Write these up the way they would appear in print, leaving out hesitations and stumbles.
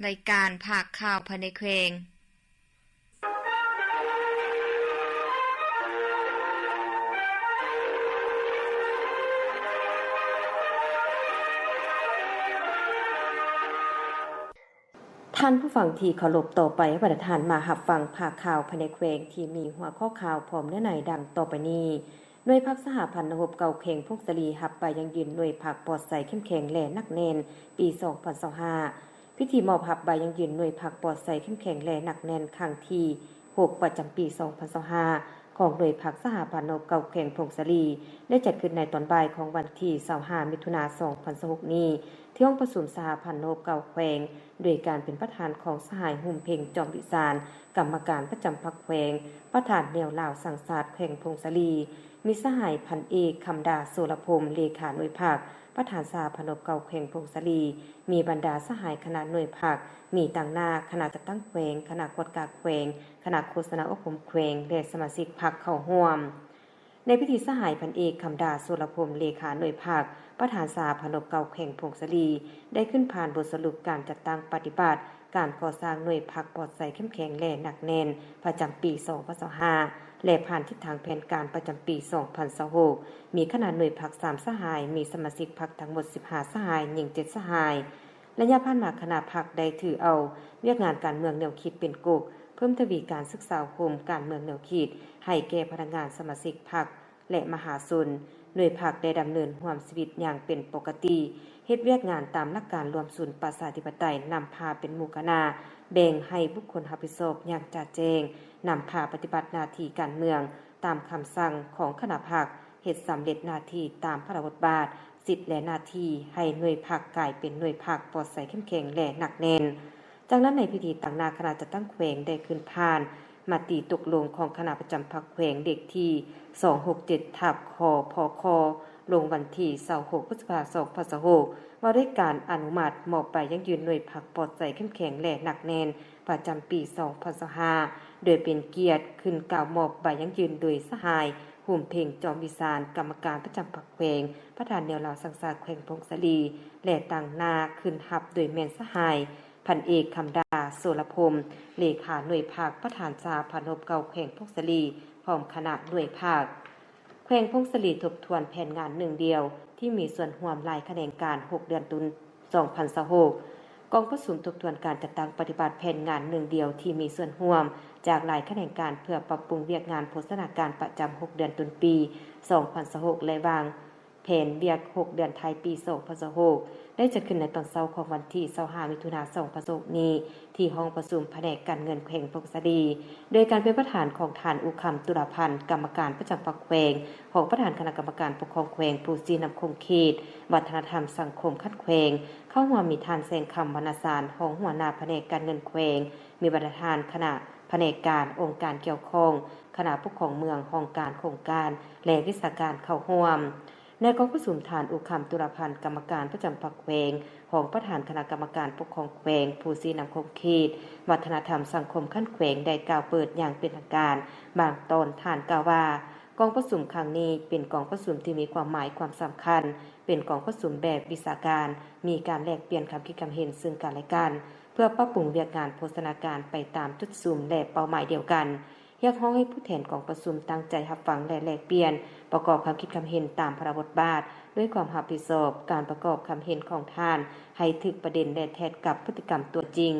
รายการภาคข่าวภายในแขวงท่านผู้ฟังที่เคารพต่อไปให้ประธานมารับฟังภาคข่าวภายในแขวงที่มีหัวข้อข่าวพร้อมเนื้อในดังต่อไปนี้หน่วยพักสหพันธ์นหบเก่าเข่งพงศรีหับไปยังยืนหน่วยพักปลอดใสเข้มแข็งและนักแน่นปี2025พิธีมอบหับใบยังยืนหน่วยพักปลอดใสเข้มแข็งและนักแน่นครั้งที่6ประจำปี2025ของหน่วยพักสหพันธ์นหบเก่าเข่งพงศรีได้จัดขึ้นในตอนบ่ายของวันที่25มิถุนายน2026นี้ที่ห้องประชุมสหพันธ์นหบเก่าแขวงโดยการเป็นประธานของสหายหุ่มเพ่งจอมวิสารกรรมการประจำพรรคแขวงประธานแนวลาวสังสาสแขวงพงศรีมีสหายพันเอกคำดาโสรพรมเลขาหน่วยภาคประธานสหพันธ์นหบเก่าแขวงพงศรีมีบรรดาสหายคณะหน่วยภาคมีต่างหน้าคณะจัดตั้งแขวงคณะกวดกาแขวงคณะโฆษณาอบรมแขวงและสมาชิกพรรคเข้าร่วมในพิธีสหายพันเอกคำดาโสรพรมเลขาหน่วยภาคประธานสหพันธ์นหบเก่าแขวงพงศรีได้ขึ้นผ่านบทสรุปการจัดตั้งปฏิบัติการก่อสร้างหน่วยพักปลอดใสเข้มแข็งและหนักแน่นประจำปี2025และผ่านทิศทางแผนการประจำปี2026มีขนาดหน่วยพัก3สหายมีสมาชิกพักทั้งหมด15สหายหญิง7สหายระยะผ่านมาคณะพักได้ถือเอาเวียกงานการเมืองแนวคิดเป็นกกเพิ่มทวีการศึกษาคมการเมืองแนวคิดให้แก่พนักงานสมาชิกพักและมหาชนหน่วยพักได้ดำเนินร่วมชีวิตอย่างเป็นปกติเฮ็ดเวียกงานตามหลักการรวมศูนย์ประชาธิปไตยนำพาเป็นหมู่คณะแบ่งให้บุคคลรับผิดชอบอย่างชัดเจนนำพาปฏิบัติหน้าที่การเมืองตามคำสั่งของคณะพรรคเฮ็ดสำเร็จหน้าที่ตามพระบทบาทสิทธิและหน้าที่ให้หน่วยพรรคกลายเป็นหน่วยพรรคปลอดใสเข้มแข็งและหนักแน่นจากนั้นในพิธีตั้งหน้าคณะจัดตั้งแขวงได้ขึ้นผ่านมติตกลงของคณะประจำพรรคแขวงเด็กที่267ทับคพคลงวันที่26พฤษภาคม2026ว่าด้วยการอนุมัติมอบไปยังยืนหน่วยพรรคปลอดใสเข้มแข็งและหนักแน่นประจำปี2025โดยเป็นเกียรติขึ้นกล่าวมอบใบยังยืนโดยสหายหุ่มเพ่งจอมวิสารกรรมการประจำพรรคแขวงประธานแนวลาวสังสาสแขวงพงศรีและต่างหน้าขึ้นหับโดยแม่นสหายพันเอกคำดาโสรพรมเลขาหน่วยภาคประธานสหพันธ์นหบเก่าแขวงพงศรีพร้อมคณะหน่วยภาคแขวงพงศรีทบทวนแผนงานหนึ่งเดียวที่มีส่วนร่วมรายแขนงการ6เดือนตุล2026กองประชุมทบทวนการจัดตั้งปฏิบัติแผนงานหนึ่งเดียวที่มีส่วนร่วมจากรายแขนงการเพื่อปรับปรุงเวียกงานโภชนาการประจำ6เดือนตุลปี2026และวางแผนเวียก6เดือนท้ายปี2026ได้จัดขึ้นในตอนเช้าของวันที่25มิถุนายน2026นี้ที่ห้องประชุมแผนกการเงินแขวงพงศรีโดยการเป็นประธานของท่านอุคำตุลาพันธ์กรรมการประจำพรรคแขวงของประธานคณะกรรมการปกครองแขวงผู้ซีนำคงเขตวัฒนธรรมสังคมคัดแขวงเข้าร่วมมีท่านแสงคำวรรณสารของหัวหน้าแผนกการเงินแขวงมีประธานคณะแผนกการองค์การเกี่ยวข้องคณะปกครองเมืองห้องการโครงการและวิชาการเข้าร่วมในกองประชุมฐานอุคำตุลาพันธ์กรรมการประจำพรรคแขวงของประธานคณะกรรมการปกครองแขวงผู้ซีนำคงเขตวัฒนธรรมสังคมขั้นแขวงได้กล่าวเปิดอย่างเป็นทางการบางตอนฐานกล่าวว่ากองประชุมครั้งนี้เป็นกองประชุมที่มีความหมายความสำคัญเป็นกองประชุมแบบวิชาการมีการแลกเปลี่ยนความคิดความเห็นซึ่งกันและกันเพื่อปรับปรุงเวียกงานโภชนาการไปตามจุดสูมและเป้าหมายเดียวกันอยากให้ผู้แทนกองประชุมตั้งใจรับฟังและแลกเปลี่ยนประกอบความคิดความเห็นตามพระบทบาทด้วยความรับผิดชอบการประกอบความเห็นของท่านให้ถึกประเด็นและแทนกับพฤติกรรมตัวจริง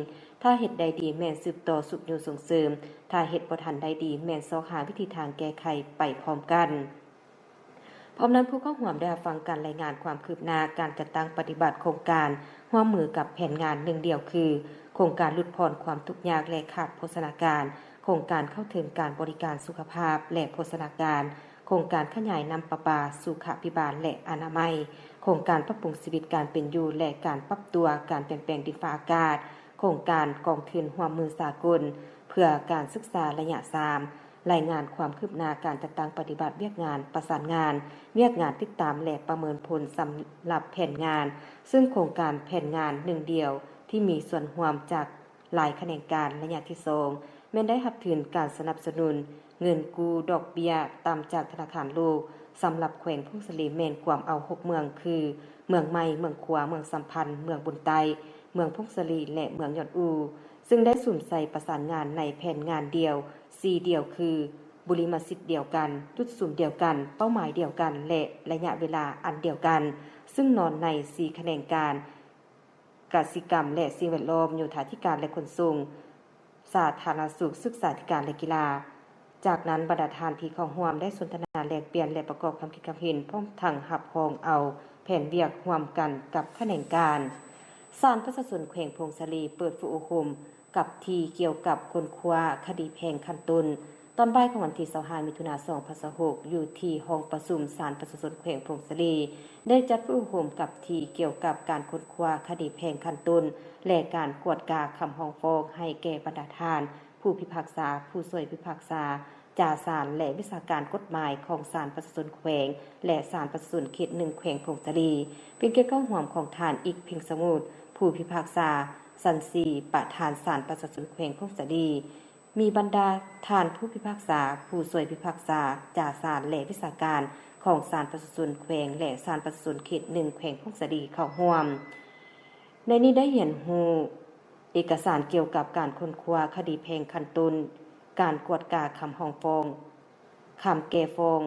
ถ้าเหตุใดดีแม่นสืบต่อสุขอยู่ส่งเสริมถ้าเหตุบ่ทันใดดีแม่นซอกหาวิธีทางแก้ไขไปพร้อมกันพร้อมนั้นผู้เข้าร่วมได้ฟังการรายงานความคืบหน้าการจัดตั้งปฏิบัติโครงการร่วมมือกับแผนงานหนึ่งเดียวคือโครงการลดผ่อนความทุกข์ยากและขาดโภชนาการโครงการเข้าถึงการบริการสุขภาพและโภชนาการโครงการขยายน้ำประปาสุขภิบาลและอนามัยโครงการปรับปรุงชีวิตการเป็นอยู่และการปรับตัวการเปลี่ยนแปลงดินฟ้าอากาศโครงการกองทุนร่วมมือสากลเพื่อการศึกษาระยะ3รายงานความคืบหน้าการจัดตั้งปฏิบัติเวียกงานประสานงานเวียกงานติดตามและประเมินผลสำหรับแผนงานซึ่งโครงการแผนงานหนึ่งเดียวที่มีส่วนร่วมจากหลายแขนงการระยะที่2แม้ได้รับถึงการสนับสนุนเงินกู้ดอกเบี้ยตามจากธนาคารโลกสำหรับแขวงพงศรีแม่นความเอา6เมืองคือเมืองใหม่เมืองขวาเมืองสัมพันธ์เมืองบุญไต เมืองพงศลีและเมืองยอดอูซึ่งได้สุ่มใส่ประสานงานในแผนงานเดียว4เดียวคือบุริมสิทธิ์เดียวกันจุดสุ่มเดียวกันเป้าหมายเดียวกันและระยะเวลาอันเดียวกันซึ่งนอนใน4แขนงการกสิกรรมและสิ่งแวดล้อมโยธาธิการและขนส่งสาธารณสุขศึกษาธิการและกีฬาจากนั้นบรรดาทานที่เข้าร่วมได้สนทนาแลกเปลี่ยนและประกอบความคิดความเห็นพร้อมทั้งรับรองเอาแผนเวียกร่วมกันกับแขนงการศาลประชาชนแขวงพงศลีเปิดฝึกอบรมกับที่เกี่ยวกับคนคว้าคดีแพงขั้นต้นตอนบ่ายของวันที่25มิถุนายน2026อยู่ที่ห้องประชุมศาลประชาชนแขวงพงศลีได้จัดฝึกอบรมกับที่เกี่ยวกับการค้นคว้าคดีแพงขั้นต้นและการกวดกาคำร้องฟ้องให้แก่บรรดาทานผู้พิพากษาผู้ช่วยพิพากษาจ่าศาลและวิชาการกฎหมายของศาลประชาชนแขวงและศาลประชาชนเขต1แขวงพงศลีเป็นเกียรติเข้าร่วมของทานอีกเพียงสมุทรผู้พิพากษาสันสีประธานศาลประชาชนแขวงพงศลีมีบรรดาทานผู้พิพากษาผู้ช่วยพิพากษาจ่าศาลและวิชาการของศาลประชาชนแขวงและศาลประชาชนเขต1แขวงพงศลีเข้าร่วมในนี้ได้เห็นฮู้เอกสารเกี่ยวกับการค้นคว้าคดีแพงขั้นต้นการกวดกาคำร้องฟ้องคำแก้ฟ้อง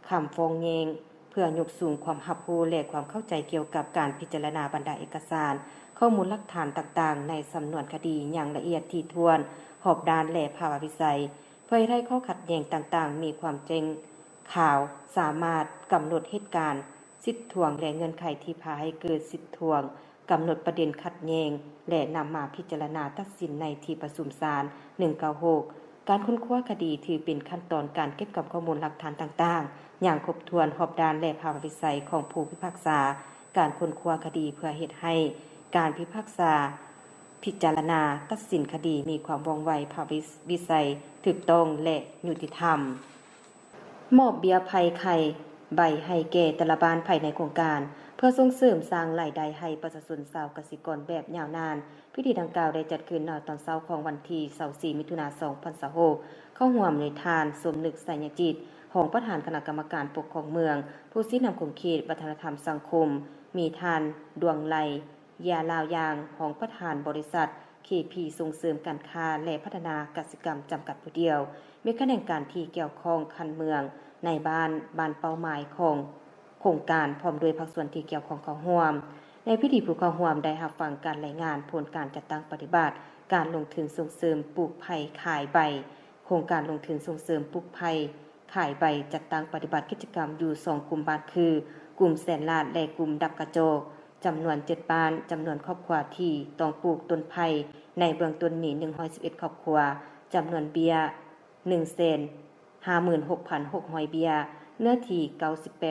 คำฟ้องแย้งเพื่อยกสูงความรับรู้และความเข้าใจเกี่ยวกับการพิจารณาบรรดาเอกสารข้อมูลหลักฐานต่างๆในสำนวนคดีอย่างละเอียดถี่ถ้วนรอบด้านและภาวะวิสัยเพื่อให้ข้อขัดแย้งต่างๆมีความจริงข่าวสามารถกำหนดเหตุการณ์สิทธิทวงและเงื่อนไขที่พาให้เกิดสิทธิทวงกำหนดประเด็นขัดแย้งและนำมาพิจารณาตัดสินในที่ประชุมศาล196การค้นคว้าคดีถือเป็นขั้นตอนการเก็บกับข้อมูลหลักฐานต่างๆอย่างครบถ้วนรอบด้านและภาวะวิสัยของผู้พิพากษาการค้นคว้าคดีเพื่อเฮ็ดให้การพิพากษาพิจารณาตัดสินคดีมีความว่องไวภาวะวิสัยถูกต้องและยุติธรรมมอบเบี้ยภัยไข้ใบให้แก่แต่ละบ้านภายในโครงการเพื่อส่งเสริมสร้างรายได้ให้ประชาชนชาวกสิกรแบบยาวนานพิธีดังกล่าวได้จัดขึ้นณตอนเช้าของวันที่24มิถุนายน2026เข้าร่วมในทานสมนึกไสยจิตของประธานคณะกรรมการปกครองเมืองผู้ชี้นำคุมเขตวัฒนธรรมสังคมมีทานดวงไลยาลาวยางของประธานบริษัท KP ส่งเสริมการค้าและพัฒนากสิกรรมจำกัดผู้เดียวมีแขนงการที่เกี่ยวข้องคันเมืองในบ้านเป้าหมายของโครงการพร้อมด้วยภาคส่วนที่เกี่ยวข้องเข้าร่วมในพิธีผู้เข้าร่วมได้รับฟังการรายงานผลการจัดตั้งปฏิบัติการลงทุนส่งเสริมปลูกไผ่ขายใบโครงการลงทุนส่งเสริมปลูกไผ่ขายใบจัดตั้งปฏิบัติกิจกรรมอยู่2กลุ่มบ้านคือกลุ่มแสนลาดและกลุ่มดับกระโจกจำนวน7บ้านจำนวนครอบครัวที่ต้องปลูกต้นไผ่ในเบื้องต้นนี้111ครอบครัวจำนวนเบี้ย 156,600 เบี้ยเนื้อที่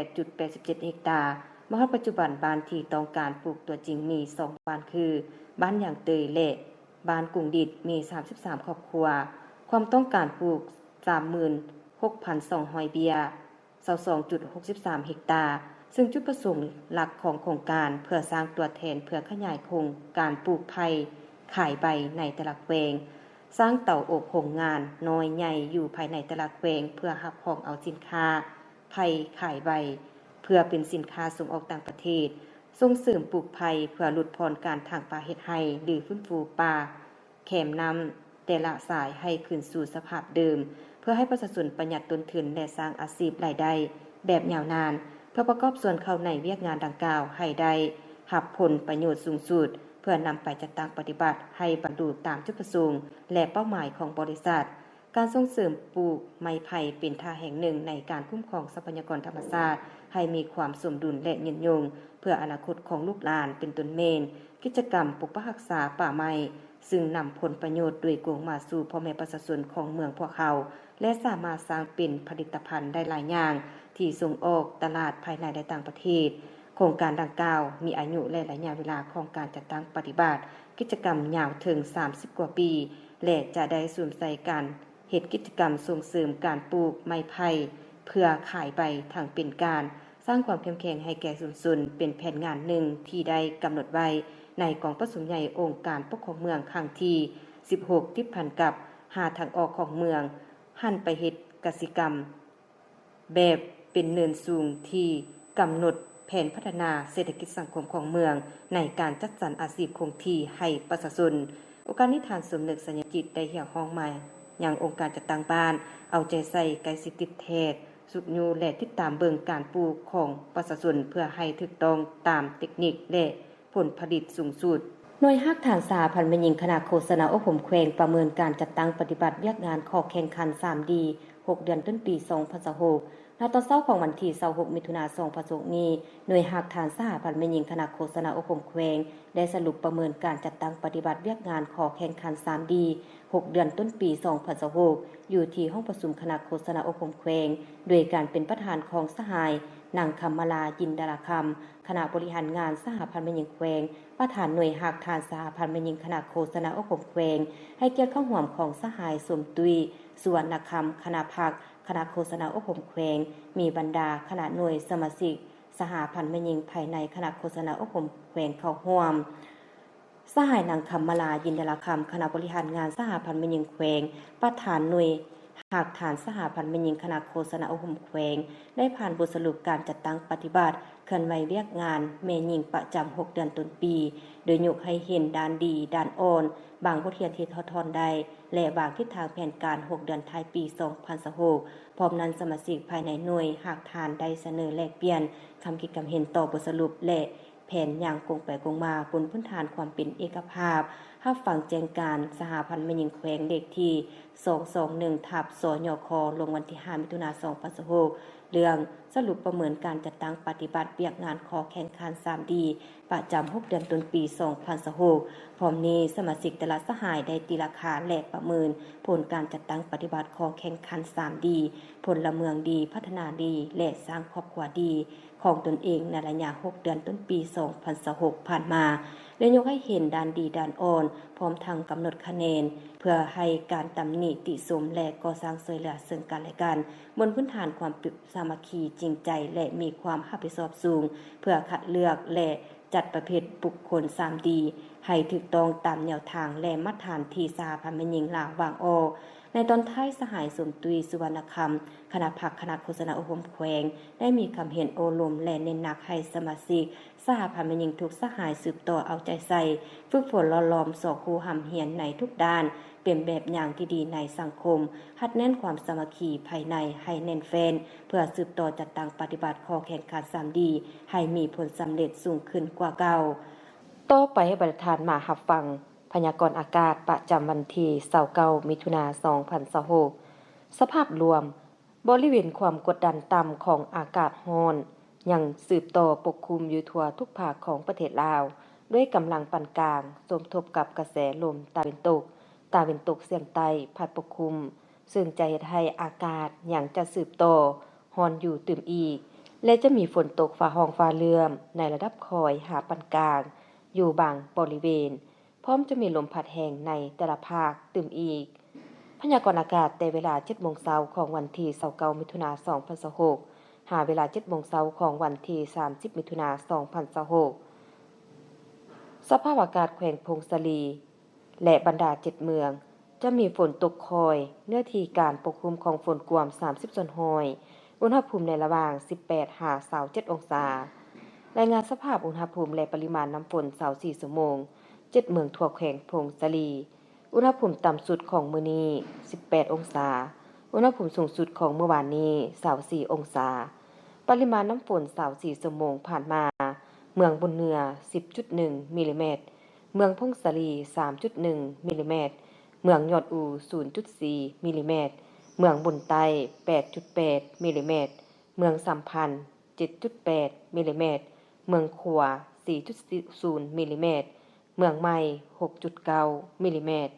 98.87 เฮกตาร์มหาปัจจุบันบ้านที่ต้องการปลูกตัวจริงมี2บ้านคือบ้านอย่างเตยและบ้านกุงดิดมี33ครอบครัวความต้องการปลูก 36,200 เบี้ย 22.63 เฮกตาร์ซึ่งจุดประสงค์หลักของโครงการเพื่อสร้างตัวแทนเพื่อขยายโครงการปลูกไผ่ขายใบในแต่ละแขวงสร้างเตาอบโรงงานน้อยใหญ่อยู่ภายในแต่ละแขวงเพื่อรับรองเอาสินค้าไผ่ขายใบเพื่อเป็นสินค้าส่งออกต่างประเทศส่งเสริมปลูกไผ่เพื่อลดพรการทางป่าเฮ็ดให้หรือฟื้นฟูป่าแคมน้ำแต่ละสายให้คืนสู่สภาพเดิมเพื่อให้ประชาชนประหยัดต้นทุนและสร้างอาชีพรายได้แบบยาวนานเพื่อประกอบส่วนเข้าในเวียกงานดังกล่าวให้ได้รับผลประโยชน์สูงสุดเพื่อนำไปจัดตั้งปฏิบัติให้บรรลุตามจุดประสงค์และเป้าหมายของบริษัทการส่งเสริมปลูกไม้ไผ่เป็นท่าแห่งหนึ่งในการคุ้มครองทรัพยากรธรรมชาติให้มีความสมดุลและยืนยงเพื่ออนาคตของลูกหลานเป็นต้นเมนกิจกรรมปกปักรักษาป่าไม้ซึ่งนำผลประโยชน์โดยกงมาสู่พ่อแม่ประชาชนของเมืองพวกเขาและสามารถสร้างเป็นผลิตภัณฑ์ได้หลายอย่างที่ส่งออกตลาดภายในและต่างประเทศโครงการดังกล่าวมีอายุและระยะเวลาของการจัดตั้งปฏิบัติกิจกรรมยาวถึง30กว่าปีและจะได้สวมใส่การเฮ็ดกิจกรรมส่งเสริมการปลูกไม้ไผ่เพื่อขายใบทางเป็นการสร้างความเข้มแข็งให้แก่ชุมชนเป็นแผนงานหนึ่งที่ได้กำหนดไว้ในกองประชุมใหญ่องค์การปกครองเมืองครั้งที่16ที่ผ่านกับหาทางออกของเมืองหันไปเฮ็ดกสิกรรมแบบเป็นเนินสูงที่กำหนด แผนพัฒนาเศรษฐกิจสังคมของเมืองในการจัดสรรอาชีพคงที่ให้ประชาชนองค์การนิทานสมนึกสัญญจิตได้เหี่ยวห้องใหม่อย่างองค์การจัดตั้งบ้านเอาใจใส่ไกลสิติดเทศสุกยูและติดตามเบิ่งการปลูกของประชาชนเพื่อให้ถูกต้องตามเทคนิคและผลผลิตสูงสุดหน่วยฮักฐานสาพันธ์แม่หญิงคณะโฆษณาอบรมแขวงประเมินการจัดตั้งปฏิบัติเวียกงานขอแข่งขัน 3D 6 เดือนต้นปี 2026ณตอนเช้าของวันที่26มิถุนายน2026นี้หน่วยฮักฐานสหพันธ์แม่หญิงคณะโฆษณาอบรมแขวงได้สรุปประเมินการจัดตั้งปฏิบัติเวียกงานขอแข่งขัน 3D 6 เดือนต้นปี 2026อยู่ที่ห้องประชุมคณะโฆษณาอบรมแขวงโดยการเป็นประธานของสหายนางคำมาลายินดาราคำคณะบริหารงานสหพันธ์แม่หญิงแขวงประธานหน่วยฮักฐานสหพันธ์แม่หญิงคณะโฆษณาอบรมแขวงให้เกียรติเข้าร่วมของสหายสมตุยสุวรรณคำคณะพักคณะโฆษณาอบรมแขวงมีบรรดาคณะหน่วยสมาชิกสหพันธ์แม่หญิงภายในคณะโฆษณาอบรมแขวงเข้าร่วมสหายนางคำมาลายินดาราคำคณะบริหารงานสหพันธ์แม่หญิงแขวงประธานหน่วยหากฐานสหพันธ์แม่หญิงคณะโฆษณาอบรมแขวงได้ผ่านบทสรุปการจัดตั้งปฏิบัติเคลื่อนไหวเรียกงานแม่หญิงประจำ6เดือนต้นปีโดยยกให้เห็นด้านดีด้านอ่อนบางบทเรียนที่ทอดได้และบางทิศทางแผนการ6เดือนท้ายปี2026พร้อมนั้นสมาชิกภายในหน่วยหากฐานได้เสนอแลกเปลี่ยนคำคิดความเห็นต่อบทสรุปและแผนอย่างกงไปกงมาบนพื้นฐานความเป็นเอกภาพรับฟังแจ้งการสหพันธ์แม่หญิงแขวงเลขที่221/สยคลงวันที่5มิถุนายน2026เรื่องสรุปประเมินการจัดตั้งปฏิบัติเวียกงานขอแข่งขัน 3D ประจำ6เดือนต้นปี2026พร้อมนี้สมาชิกแต่ละสหายได้ตีราคาและประเมินผลการจัดตั้งปฏิบัติขอแข่งขัน 3D พลเมืองดีพัฒนาดีและสร้างครอบครัวดีของตนเองในระยะ6เดือนต้นปี2026ผ่านมาและยกให้เห็นด้านดีด้านอ่อนพร้อมทั้งกำหนดคะแนนเพื่อให้การตำหนิติชมและก่อสร้างช่วยเหลือซึ่งกันและกันบนพื้นฐานความสามัคคีจริงใจและมีความรับผิดชอบสูงเพื่อคัดเลือกและจัดประเภทบุคคล 3D ให้ถูกต้องตามแนวทางและมาตรฐานที่สหพันธ์แม่หญิงลาววางออกในตอนท้ายสหายสมตุยสุวรรณคำคณะพักคณะโฆษณาอบรมแขวงได้มีคำเห็นโอลมและเน้นหนักให้สมาชิกสหพันธ์แม่หญิงทุกสหายสืบต่อเอาใจใส่ฝึกฝนหล่อหลอมสอครูหำเหียนในทุกด้านเป็นแบบอย่างที่ดีในสังคมหัดแน่นความสามัคคีภายในให้แน่นแฟนเพื่อสืบต่อจัดตั้งปฏิบัติข้อแข่งขัน 3D ให้มีผลสำเร็จสูงขึ้นกว่าเก่าต่อไปให้ประธานมารับฟังพยากรณ์อากาศประจำวันที่29มิถุนายน2026สภาพรวมบริเวณความกดดันต่ำของอากาศร้อนยังสืบต่อปกคลุมอยู่ทั่วทุกภาคของประเทศลาวด้วยกำลังปานกลางสมทบกับกระแสลมตะวันตกเฉียงใต้พัดปกคลุมซึ่งจะเฮ็ดให้อากาศยังจะสืบต่อร้อนอยู่ตื่มอีกและจะมีฝนตกฟ้าร้องฟ้าเลื่อมในระดับคอยหาปานกลางอยู่บางบริเวณพร้อมจะมีลมพัดแรงในแต่ละภาคตื่มอีกพยากรณ์อากาศแต่เวลา 7:00 นของวันที่29มิถุนายน2026หาเวลา 7:00 นของวันที่30มิถุนายน2026สภาพอากาศแขวงพงศาลีและบรรดา7เมืองจะมีฝนตกคอยเนื้อที่การปกคลุมของฝนกวม30ส่วนห้อยอุณหภูมิในระหว่าง18-27องศารายงานสภาพอุณหภูมิและปริมาณน้ำฝน24ชั่วโมง7เมืองทั่วแขวงพงศาลีอุณหภูมิต่ำสุดของมื้อนี้18องศาอุณหภูมิสูงสุดของเมื่อวานนี้24องศาปริมาณน้ำฝน24ชั่วโมงผ่านมาเมืองบุญเหนือ 10.1 มิลลิเมตรเมืองพงศาลี 3.1 มิลลิเมตรเมืองยอดอู 0.4 มิลลิเมตรเมืองบุญไต้ 8.8 มิลลิเมตรเมืองสัมพันธ์ 7.8 มิลลิเมตรเมืองขัว 4.0 มิลลิเมตรเมืองใหม่ 6.9 มิลลิเมตร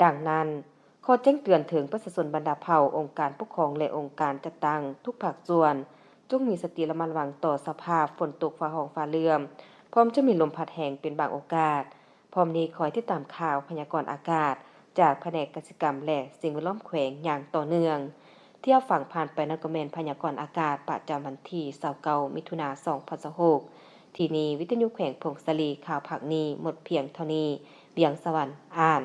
ดังนั้นขอแจ้งเตือนถึงประชาชนบรรดาเผ่าองค์การปกครองและองค์การจัดตั้งทุกภาคส่วนจงมีสติระมัดระวังต่อสภาพฝนตกฟ้าร้องฟ้าเลื่อมพร้อมจะมีลมพัดแรงเป็นบางโอกาสพร้อมนี้คอยติดตามข่าวพยากรณ์อากาศจากแผนกกสิกรรมและสิ่งแวดล้อมแขวงอย่างต่อเนื่องเที่ยวฝั่งผ่านไปนักแม่นพยากรณ์อากาศประจำวันที่29มิถุนายน2026ที่นี้วิทยุแขวงพงศาลีข่าวภาคนี้หมดเพียงเท่านี้เบียงสวรรค์อ่าน